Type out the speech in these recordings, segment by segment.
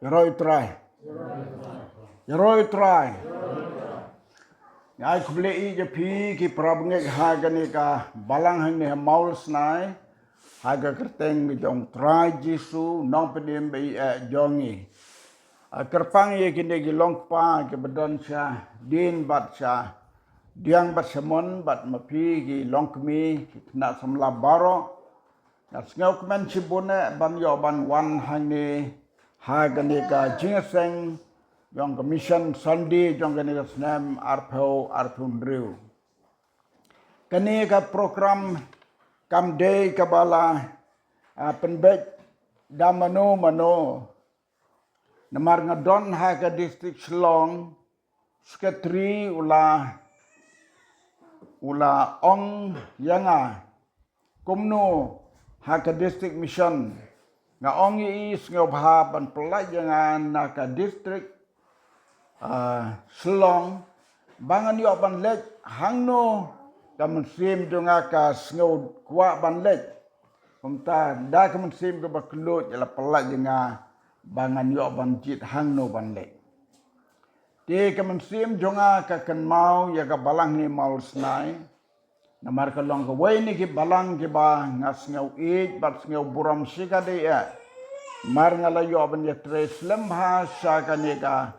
Yaroi try. Yaroi try. Ngai kuble I je pi ki prabnge haga ni ka balang hang ni maul snai haga kerteng jong try Jisu nong pedim bei jongi. Kerpang ye kinde gi long pa ke bedon sha din bat sha diang bat semon bat mapi gi long kmi na samla baro. Nas ngau kemen cibune ban yo ban wan hang ni haga ni ka jingseng jong ka mission Sunday jong ka ni ka snam arpun riu. Kani ka program kam day ka bala penbet damano mano namar ngadon haga district Selong sekretari ula ong yanga kumno haga district mission nga ong is nga ban pelajangan naka district Selong bangan yo ban lek hangno kamen sim donga ka sngo kwa ban lek kumta da kamen sim ka baklut jala pelajangan bangan yo ban jit hangno ban lek te kamen sim jonga ka kan mau ya ka balang ni mau snai namar ka long ka wai ni ki balang ki ba ngas ngau it bat ngau buram sika de ya mar ngala yo ban ya tres lembha sa ka ni ka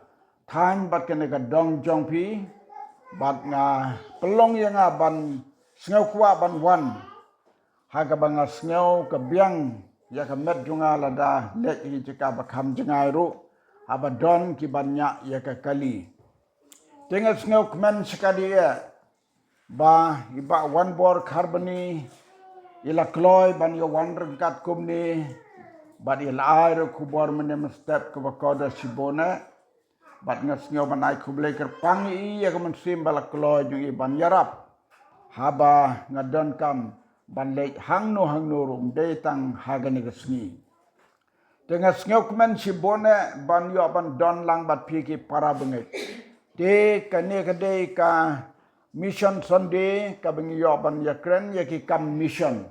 than bat ka ni ka dong jong pi bat nga pelong ya nga ban ngau kwa ban wan ha ka bang ngau ka biang ya ka met junga lada lek hi jika bakam jengai ru abadon ki banyak ya ka kali tengas ngau kmen sekali ya ba iba one bor carboni ila kloy ban yo one rengkat kumni bat ila air kubor menem step ke bakoda sibona bat ngas ngau banai kuble kerpang I ya kemen sim bala kloy ju ban yarap haba ngadon kam ban lek hangno rum de tang hagani gesni tengas ngau kemen sibona ban yo ban don lang bat piki para benget de kane kade ka mission Sunday ka bengi yo ban ya kren ya ki kam mission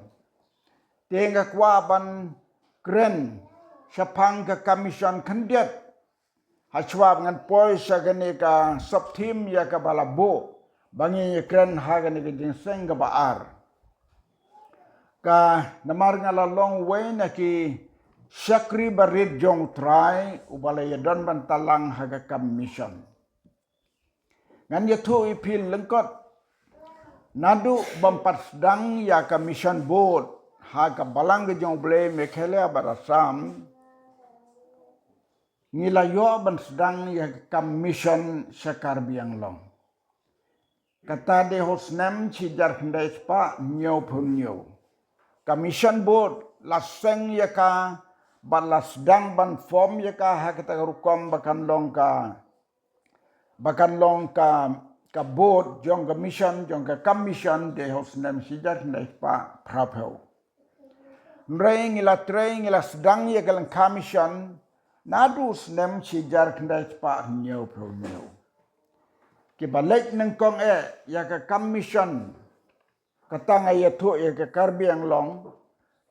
tenga kwa ban kren sapang ka commission khandiat hachwa ngan poi sagane ka sub team ya ka balabo bangi ya kren hagane ka jinseng ka baar ka namar ngala long way na ki sakri barit jong try ubala ya don ban talang haga kam mission ngan ya tu ipil lengkot nadu bampat sedang ya ka mission board ha ka balang ke jong ble mekhele barasam ngila yo ban sedang ya ka mission sakar biang long kata de hosnam cijar kendai spa nyau pun nyau ka mission board laseng ya ka balas sedang ban form ya ka ha kita rukom bakan long ka board jong ka mission jong ka commission de hosnam cijar kendai spa prapeu Nreng ila sedang ya galang commission nadu snem cijar kendai pa nyau pro nyau ki balik nang kong ya ka commission katang ya tu ya ka karbiang long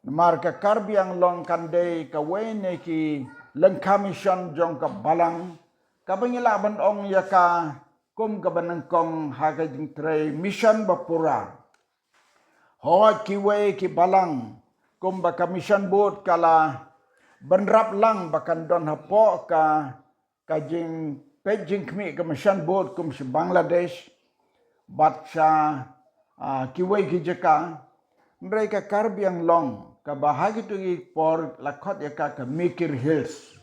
mar ka karbiang long kandai ka wene ki lang commission jong ka balang ka bangila ban ong ya ka kum ka banang kong ha ka jing tre mission bapura ho ki we ki balang kum ba commission board kala benrap lang bakan don hapo ka jing pejing kmi commission board kum si Bangladesh batsa kiwai ki jeka mereka karbiang long ka bahagi tu por lakot ya ka Mikir Hills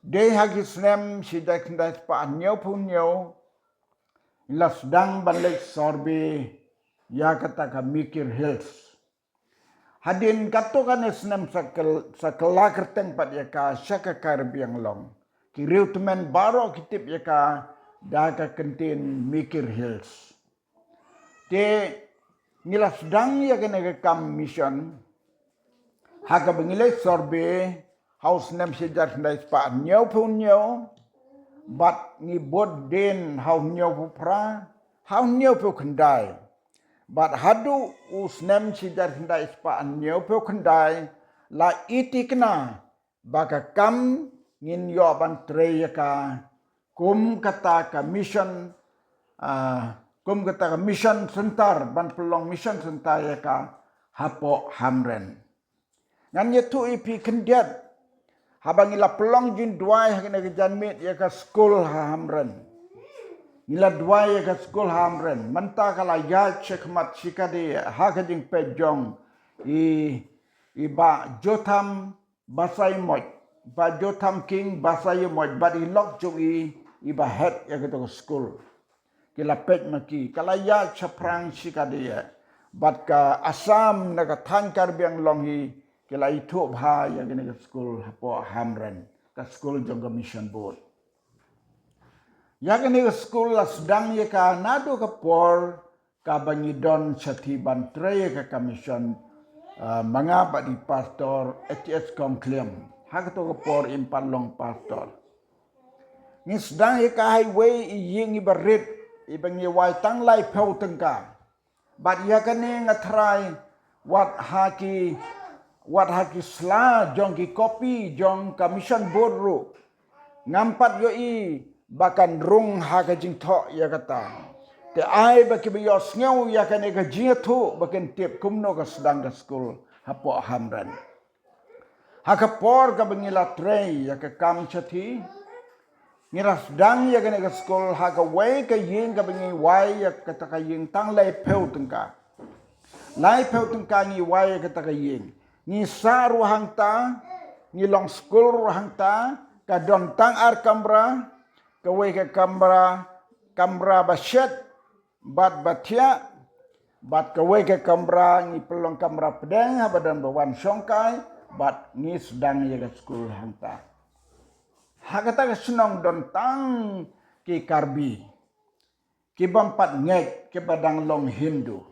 de hagi snem si dak ndak pa nyau pun nyau las dang banlek sorbe ya kata ka Mikir Hills hadin kato kan esnem sakela kerteng pat ya ka syaka karbiang long kiriu temen baro kitip ya ka daga kentin Mikir Hills te ngilas dang ya kena ke kam mission haga bengile sorbe house nem sejar ndai spa nyau pun nyau bat ni bod den hau nyau pu pra hau nyau pu kendai But hadu usnem sidar kendai spa nyau pe kendai la itikna baka kam ngin yo ban tre ya ka kum kata ka mission kum kata ka mission center ban pelong mission center ya ka hapo hamren ngan ye tu ipi kendiat habang ila pelong jin duai hakina ke janmit ya ka school hamren ila duai ya ka school hamren manta kala ya chekmat sikade ha ka jing pejong ba jotham basai moj ba jotham king basai moj ba di lok chung ba head ya ke school kila pej maki kala ya chaprang sikade bat ka asam na ka thankar biang long hi kila itu bha ya ke school hapo hamren ka school jong ka mission board ya ke school la sedang ya ka nado ka por ka bangidon chati ban tre ka mission mga ba di pastor HH Kongklem hak to por impan long pastor ni sedang ka highway ying ibarit ibang wai tang lai phau tengka bat ya kane ngatrai wat haki sla jong ki kopi jong commission board ru ngampat yo bakan rung haka jing tho ya kata te ai ba ki yo sngew ya kane ka jithu bakan tip kumno ka sedang ka school hapo hamran haka por ka bangila trei ya ka kam chathi ngira sedang ya kane ka school haka wai ka ying ka bangi wai ya kata ka ying tang lai pheu tengka ni wai ya kata ka ying ni saru hangta ni long school hangta ka don tang ar kamra ka wai ka kamra basyat bat batia bat kawai ke kamera ni pelong kamera pedang badan bawan songkai bat ni sedang ya ke school hanta hakata ke senong don tang ki karbi ki bampat ngek ke badang long hindu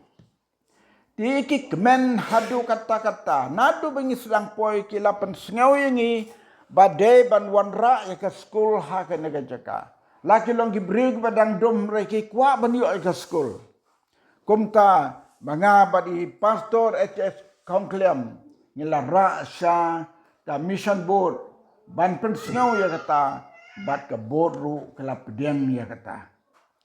ti ki kemen hadu kata-kata nadu bengi sedang poi ki lapan sengau yengi badai ban wanra ya ke school haka nega jaka laki long gibril badang dom reki kwa banyo ke school kumta mga badi pastor HS Kongklem ngila ra sya ka mission board ban pensngau ya kata bat ka board ru kala pedem ya kata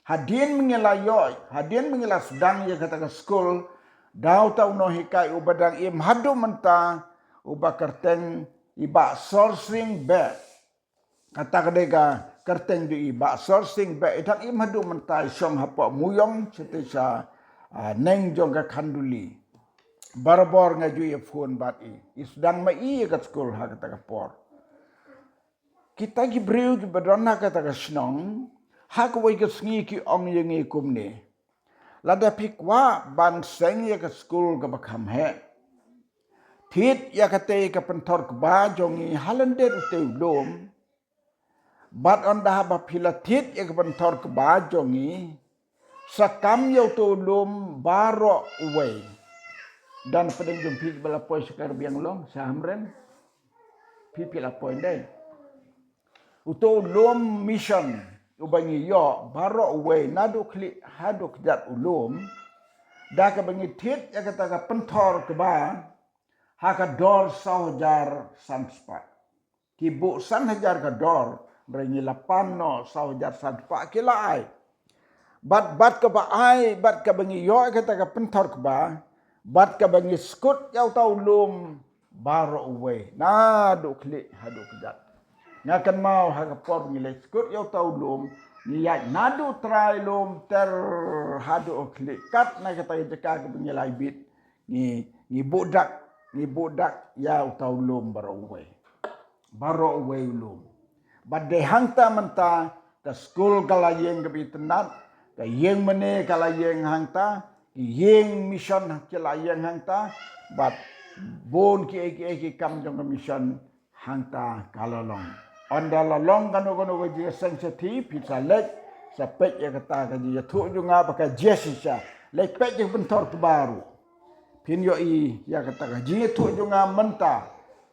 hadin mengila sedang ya kata ke school dau tau no hikai ubadang im hadu menta uba kerteng iba sourcing bed kata kadega kerteng di iba sourcing bed itak im hadu menta syong hapo muyong cetisa neng jong ka khanduli barbor ngaju ye phone bat isdang ma ka school ha kata ka por kita gi breu gi badonna kata ka snong ha ko wai ka sngi ki ong yengi kumne lada pikwa ban seng ye ka school ka bakham he thit ya kate ka pentor ka ba jongi halander te lom bat on da ba phila thit ya ka pentor ka ba jongi sakam yo to lom baro uway dan pedeng jumpi bala poy sekar biang long sahamren pipi la poy dai uto lom mission ubangi yo baro uway nadu kli hadu kjat ulum da ka bangi thit ya kata ka pentor ka ba haka dor saujar sanspa kibu san hajar ka dor beringi lapan no saujar sanspa kilai bat ka ba ai bat ka bangi yo kata ka pentor ka ba bat ka bangi skut yau tau lum baro uwe na do klik hadu kejat ngakan mau haga por ngile skut yau tau lum ni ya nadu try lum ter hadu klik kat na kata jeka ka bangi lai bit ni budak yau tau lum baro uwe lum bat de hangta menta ka school kalayeng ka bitenat ka yeng mene kalayeng hangta yeng mission kalayeng hangta bat bon ki kam jong mission hangta kalalong onda lalong kanu ji sensitive pizza lek sapek ya kata ka ji thu junga baka jesisa lek pek je bentor baru pin yo ya kata ka ji thu junga menta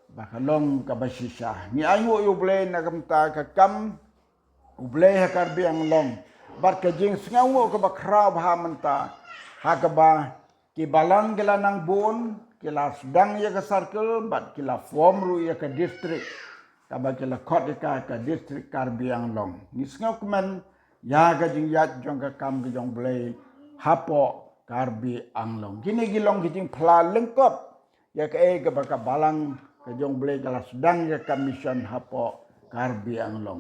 baka long ka basisa ni ayo yo ble na kamta ka kam uble hakar biang long bat ka jing sngawo ka bakra bha menta hakaba ki balang gela nang bon kila sedang ya ka circle bat kila form ru ya ka district kabakila kot ka distrik Karbi Anglong. Ni sengau kemen ya ga jing yat jong ka kam ga jong blai hapo Karbi Anglong. Kini gilong kijing pla lengkot ya ka ga baka balang ka jong blai kala sedang ya ka mission hapo Karbi Anglong.